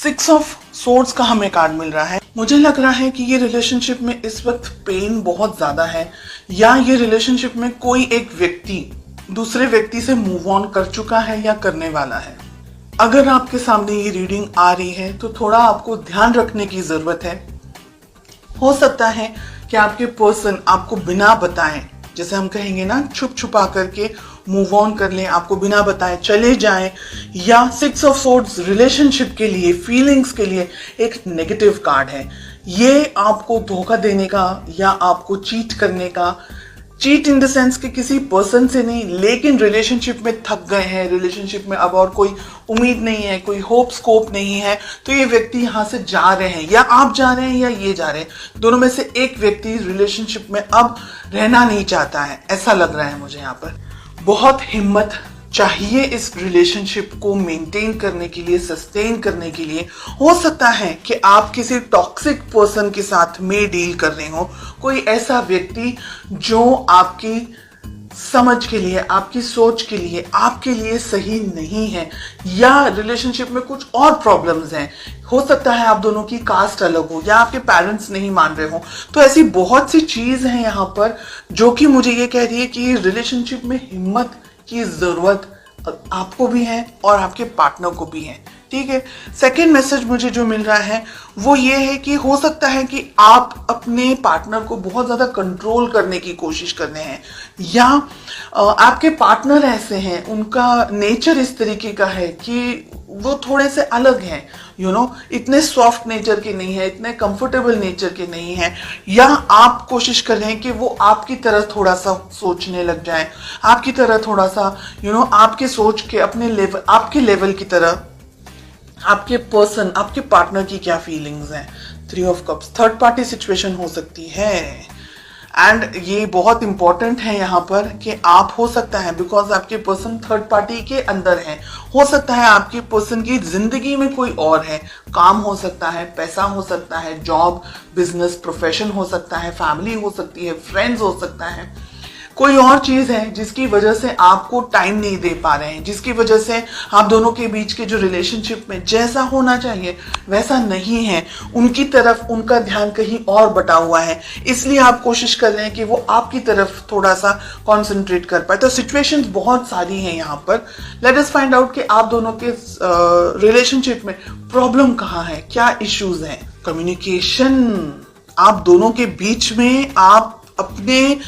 Six of swords का हमें card मिल रहा है। मुझे लग रहा है कि ये रिलेशनशिप में इस वक्त पेन बहुत ज्यादा है, या ये रिलेशनशिप में कोई एक व्यक्ति दूसरे व्यक्ति से मूव ऑन कर चुका है या करने वाला है। अगर आपके सामने ये रीडिंग आ रही है तो थोड़ा आपको ध्यान रखने की जरूरत है। हो सकता है कि आपके पर्सन आपको बिना बताए, जैसे हम कहेंगे ना, छुप छुपा करके मूव ऑन कर लें, आपको बिना बताए चले जाएं, या सिक्स ऑफ सोर्ड्स रिलेशनशिप के लिए, फीलिंग्स के लिए एक नेगेटिव कार्ड है। ये आपको धोखा देने का या आपको चीट करने का, चीट इन द सेंस कि किसी पर्सन से नहीं, लेकिन रिलेशनशिप में थक गए हैं, रिलेशनशिप में अब और कोई उम्मीद नहीं है, कोई होप स्कोप नहीं है, तो ये व्यक्ति यहाँ से जा रहे हैं, या आप जा रहे हैं या ये जा रहे हैं। दोनों में से एक व्यक्ति रिलेशनशिप में अब रहना नहीं चाहता है, ऐसा लग रहा है मुझे यहाँ पर। बहुत हिम्मत चाहिए इस रिलेशनशिप को मेंटेन करने के लिए, सस्टेन करने के लिए। हो सकता है कि आप किसी टॉक्सिक पर्सन के साथ में डील कर रहे हो, कोई ऐसा व्यक्ति जो आपकी समझ के लिए, आपकी सोच के लिए, आपके लिए सही नहीं है, या रिलेशनशिप में कुछ और प्रॉब्लम्स हैं। हो सकता है आप दोनों की कास्ट अलग हो, या आपके पेरेंट्स नहीं मान रहे हो। तो ऐसी बहुत सी चीज हैं यहाँ पर जो कि मुझे ये कह रही है कि रिलेशनशिप में हिम्मत की जरूरत आपको भी है और आपके पार्टनर को भी है। ठीक है। सेकेंड मैसेज मुझे जो मिल रहा है वो ये है कि हो सकता है कि आप अपने पार्टनर को बहुत ज्यादा कंट्रोल करने की कोशिश कर रहे हैं, या आपके पार्टनर ऐसे हैं, उनका नेचर इस तरीके का है कि वो थोड़े से अलग हैं, इतने सॉफ्ट नेचर के नहीं है, इतने कंफर्टेबल नेचर के नहीं है, या आप कोशिश कर रहे हैं कि वो आपकी तरह थोड़ा सा सोचने लग जाए, आपकी तरह थोड़ा सा आपके सोच के अपने लेवल, आपके लेवल की तरह आपके पर्सन, आपके पार्टनर की क्या फीलिंग्स हैं। 3 of cups, third party situation हो सकती है। एंड ये बहुत इंपॉर्टेंट है यहाँ पर कि आप, हो सकता है बिकॉज आपके पर्सन थर्ड पार्टी के अंदर है, हो सकता है आपके पर्सन की जिंदगी में कोई और है। काम हो सकता है, पैसा हो सकता है, जॉब, बिजनेस, प्रोफेशन हो सकता है, फैमिली हो सकती है, फ्रेंड्स हो सकता है, कोई और चीज है जिसकी वजह से आपको टाइम नहीं दे पा रहे हैं, जिसकी वजह से आप दोनों के बीच के जो रिलेशनशिप में जैसा होना चाहिए वैसा नहीं है, उनकी तरफ उनका ध्यान कहीं और बटा हुआ है, इसलिए आप कोशिश कर रहे हैं कि वो आपकी तरफ थोड़ा सा कॉन्सेंट्रेट कर पाए। तो सिचुएशंस बहुत सारी हैं यहाँ पर। लेट अस फाइंड आउट कि आप दोनों के रिलेशनशिप में प्रॉब्लम कहाँ है, क्या इश्यूज हैं। कम्युनिकेशन, आप दोनों के बीच में आप अपने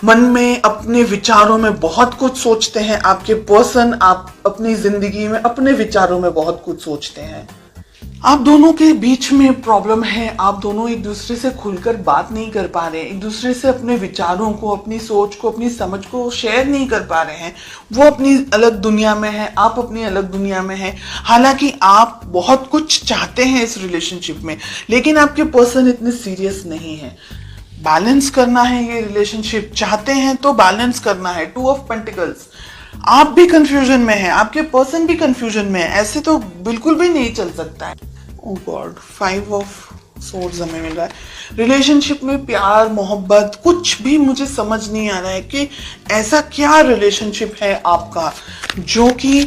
मन में, अपने विचारों में बहुत कुछ सोचते हैं, आपके पर्सन, आप अपनी जिंदगी में अपने विचारों में बहुत कुछ सोचते हैं। आप दोनों के बीच में प्रॉब्लम है, आप दोनों एक दूसरे से खुलकर बात नहीं कर पा रहे हैं, एक दूसरे से अपने विचारों को, अपनी सोच को, अपनी समझ को शेयर नहीं कर पा रहे हैं। वो अपनी अलग दुनिया में है, आप अपनी अलग दुनिया में हैं। हालांकि आप बहुत कुछ चाहते हैं इस रिलेशनशिप में, लेकिन आपके पर्सन इतने सीरियस नहीं है। बैलेंस करना है ये रिलेशनशिप, चाहते हैं तो बैलेंस करना है। 2 ऑफ पेंटिकल्स, आप भी कंफ्यूजन में हैं, आपके पर्सन भी कंफ्यूजन में है, ऐसे तो बिल्कुल भी नहीं चल सकता है। ओह गॉड, 5 ऑफ सोर्ड्स हमें मिल रहा है। रिलेशनशिप में प्यार, मोहब्बत, कुछ भी मुझे समझ नहीं आ रहा है कि ऐसा क्या रिलेशनशिप है आपका जो कि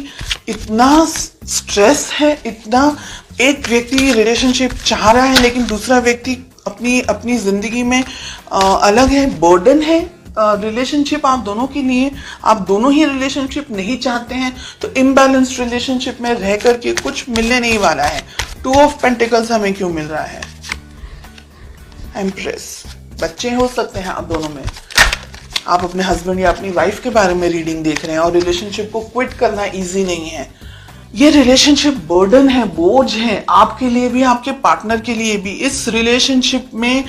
इतना स्ट्रेस है, इतना, एक व्यक्ति रिलेशनशिप चाह रहा है लेकिन दूसरा व्यक्ति अपनी जिंदगी में अलग है, बर्डन है रिलेशनशिप आप दोनों के लिए, आप दोनों ही रिलेशनशिप नहीं चाहते हैं, तो इम्बैलेंस्ड रिलेशनशिप में रह करके कुछ मिलने नहीं वाला है। 2 ऑफ पेंटिकल्स हमें क्यों मिल रहा है? एम्प्रेस, बच्चे हो सकते हैं आप दोनों में, आप अपने हस्बैंड या अपनी वाइफ के बारे में रीडिंग देख रहे हैं, और रिलेशनशिप को क्विट करना इजी नहीं है। ये रिलेशनशिप बर्डन है, बोझ है, आपके लिए भी, आपके पार्टनर के लिए भी। इस रिलेशनशिप में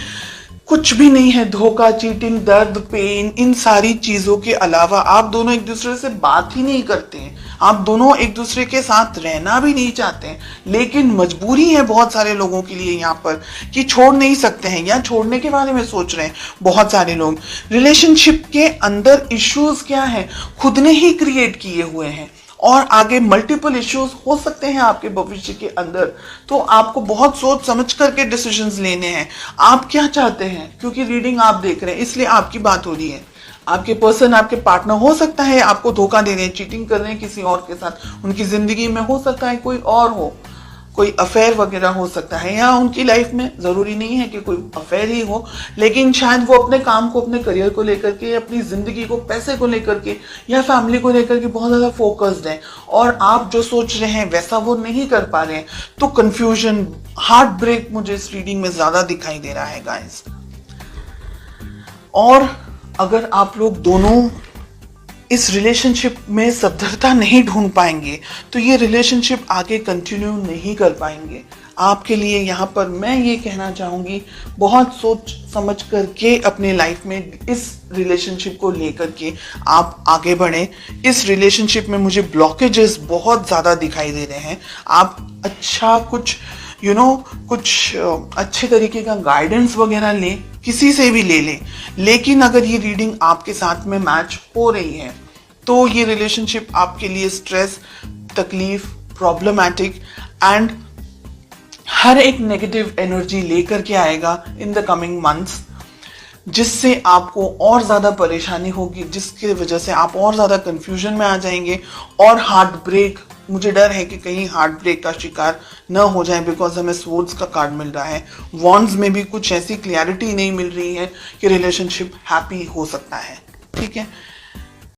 कुछ भी नहीं है, धोखा, चीटिंग, दर्द, पेन, इन सारी चीजों के अलावा आप दोनों एक दूसरे से बात ही नहीं करते हैं, आप दोनों एक दूसरे के साथ रहना भी नहीं चाहते हैं, लेकिन मजबूरी है बहुत सारे लोगों के लिए यहाँ पर कि छोड़ नहीं सकते हैं, या छोड़ने के बारे में सोच रहे हैं बहुत सारे लोग। रिलेशनशिप के अंदर इश्यूज क्या है, खुद ने ही क्रिएट किए हुए हैं, और आगे मल्टीपल इश्यूज हो सकते हैं आपके भविष्य के अंदर। तो आपको बहुत सोच समझ करके डिसीजंस लेने हैं, आप क्या चाहते हैं, क्योंकि रीडिंग आप देख रहे हैं इसलिए आपकी बात हो रही है। आपके पर्सन, आपके पार्टनर हो सकता है आपको धोखा दे रहे हैं, चीटिंग कर रहे हैं किसी और के साथ, उनकी जिंदगी में हो सकता है कोई और हो, कोई अफेयर वगैरह हो सकता है, या उनकी लाइफ में जरूरी नहीं है कि कोई अफेयर ही हो, लेकिन शायद वो अपने काम को, अपने करियर को लेकर के, अपनी जिंदगी को, पैसे को लेकर के या फैमिली को लेकर के बहुत ज्यादा फोकस्ड है, और आप जो सोच रहे हैं वैसा वो नहीं कर पा रहे हैं। तो कंफ्यूजन, हार्ट ब्रेक मुझे इस रीडिंग में ज्यादा दिखाई दे रहा है गाइस। और अगर आप लोग दोनों इस रिलेशनशिप में सद्धरता नहीं ढूंढ पाएंगे तो ये रिलेशनशिप आगे कंटिन्यू नहीं कर पाएंगे। आपके लिए यहाँ पर मैं ये कहना चाहूंगी, बहुत सोच समझ करके अपने लाइफ में इस रिलेशनशिप को लेकर के आप आगे बढ़ें। इस रिलेशनशिप में मुझे ब्लॉकेजेस बहुत ज़्यादा दिखाई दे रहे हैं। आप अच्छा कुछ कुछ अच्छे तरीके का गाइडेंस वगैरह लें, किसी से भी ले लें, लेकिन अगर ये रीडिंग आपके साथ में मैच हो रही है तो ये रिलेशनशिप आपके लिए स्ट्रेस, तकलीफ, प्रॉब्लमैटिक एंड हर एक नेगेटिव एनर्जी लेकर के आएगा इन द कमिंग मंथ्स, जिससे आपको और ज़्यादा परेशानी होगी, जिसकी वजह से आप और ज़्यादा कंफ्यूजन में आ जाएंगे और हार्ट ब्रेक, मुझे डर है कि कहीं हार्ट ब्रेक का शिकार न हो जाए, बिकॉज हमें स्वॉर्ड्स का कार्ड मिल रहा है। वॉन्ड्स में भी कुछ ऐसी क्लैरिटी नहीं मिल रही है कि रिलेशनशिप हैप्पी हो सकता है। ठीक है,